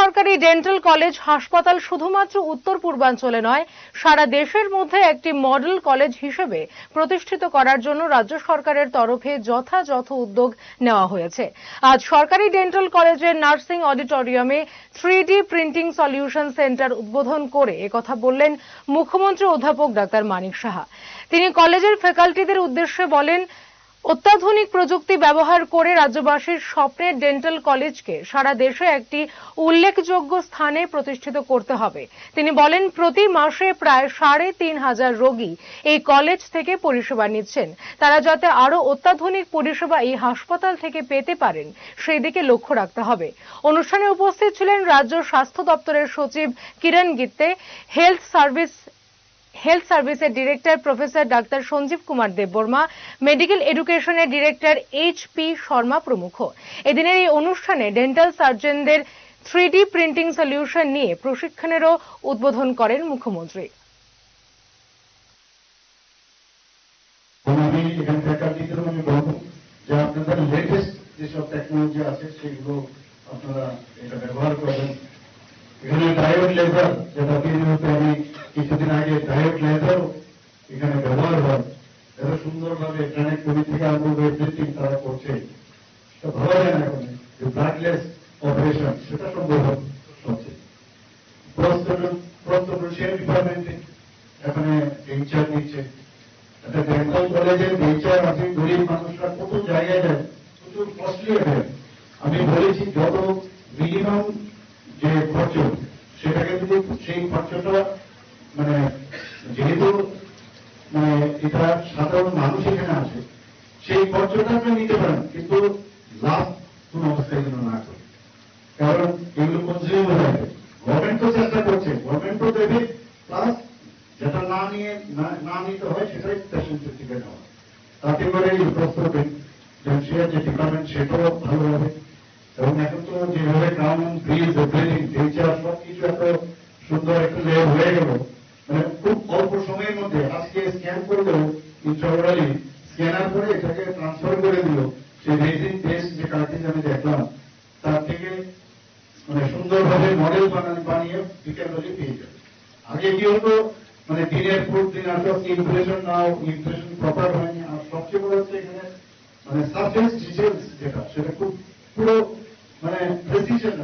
সরকারি dental college হাসপাতাল শুধুমাত্র উত্তর পূর্বাঞ্চলে নয়, সারা দেশের মধ্যে একটি মডেল কলেজ হিসেবে প্রতিষ্ঠিত করার জন্য রাজ্য সরকারের তরফে যথাযথ উদ্যোগ নেওয়া হয়েছে। আজ সরকারি ডেন্টাল কলেজের নার্সিং অডিটোরিয়ামে 3D প্রিন্টিং সলিউশন সেন্টার উদ্বোধন করে একথা বললেন মুখ্যমন্ত্রী অধ্যাপক ডাক্তার মানিক সাহা। তিনি কলেজের ফ্যাকাল্টিদের উদ্দেশ্যে বলেন, অত্যাধুনিক প্রযুক্তি ব্যবহার করে রাজ্যবাসীর স্বপ্নের ডেন্টাল কলেজকে সারা দেশে একটি উল্লেখযোগ্য স্থানে প্রতিষ্ঠিত করতে হবে। তিনি বলেন, প্রতি মাসে প্রায় ৩,৫০০ রোগী এই কলেজ থেকে পরিষেবা নিচ্ছেন। তারা যাতে আরো অত্যাধুনিক পরিষেবা এই হাসপাতাল থেকে পেতে পারেন সেই দিকে লক্ষ্য রাখতে হবে। অনুষ্ঠানে উপস্থিত ছিলেন রাজ্য স্বাস্থ্য দপ্তরের সচিব কিরণ গিত্তে, হেলথ সার্ভিসের ডিরেক্টর প্রফেসর ডাক্তার সঞ্জীব কুমার দেববর্মা, মেডিকেল এডুকেশনের ডিরেক্টর HP শর্মা প্রমুখ। এদিনের এই অনুষ্ঠানে ডেন্টাল সার্জনদের 3D প্রিন্টিং সলিউশন নিয়ে প্রশিক্ষণেরও উদ্বোধন করেন মুখ্যমন্ত্রী। যেসব টেকনোলজি আছে সেগুলো আপনারা এটা ব্যবহার করবেন। এখানে ডায়োড লেজার, যেটা ভিডিওতে আমি কিছুদিন আগে ডায়োড লেজার এখানে ব্যবহার হয়, এত সুন্দরভাবে কানেক্টিভিটি থেকে আরম্ভ করে প্রিন্টিং তারা করছে। ভাবা যায় না এখন যে ব্লাডলেস অপারেশন সেটা সম্ভব হচ্ছে। প্রস্তুত ডিপার্টমেন্টে এখানে বেঞ্চার নিচ্ছে। একটা ডেন্টাল কলেজের বেঞ্চার আছে, গরিব মানুষরা কত জায়গায় যায়, প্রচুর কস্টলি হয়। আমি বলেছি যত মিনিমাম যে খরচ সেটাকে যদি সেই খরচটা মানে যেহেতু এটা সাধারণ মানুষ এখানে আসে, সেই খরচটা আপনি নিতে পারেন, কিন্তু লাভ কোন অবস্থায় যেন না করে, কারণ এগুলো কনজিউম হয়ে যাবে। গভর্নমেন্ট তো চেষ্টা করছে, গভর্নমেন্ট তো দেবে, প্লাস যেটা না নিতে হয় সেটাই পেশেন্টের থেকে নেওয়া, তাতে করে এই প্রস্তুতের যে ডিপার্টমেন্ট সেটাও ভালো হবে। এবং এখন তো যেভাবে কাউন ব্রিজ ব্রিডিং নেচার সবকিছু এত সুন্দর একটা লেয়ার হয়ে গেল, মানে খুব অল্প সময়ের মধ্যে আজকে স্ক্যান করলেও ইন্ট্রাওরালি স্ক্যানার করে এটাকে ট্রান্সফার করে দিল সেই রেজিন টেস্ট যে কার্টিজ আমি দেখলাম, তার থেকে মানে সুন্দরভাবে মডেল বানিয়ে বিকেলবেলি পেয়ে যাবে। আগে কি হতো, মানে দিনের পর দিন আসলে ইমপ্রেশন নাও, ইমপ্রেশন প্রপার হয়নি। আর সবচেয়ে বড় হচ্ছে এখানে মানে সাবজেক্ট ডিটেলস যেটা সেটা খুব পুরো মানে প্রেসিশন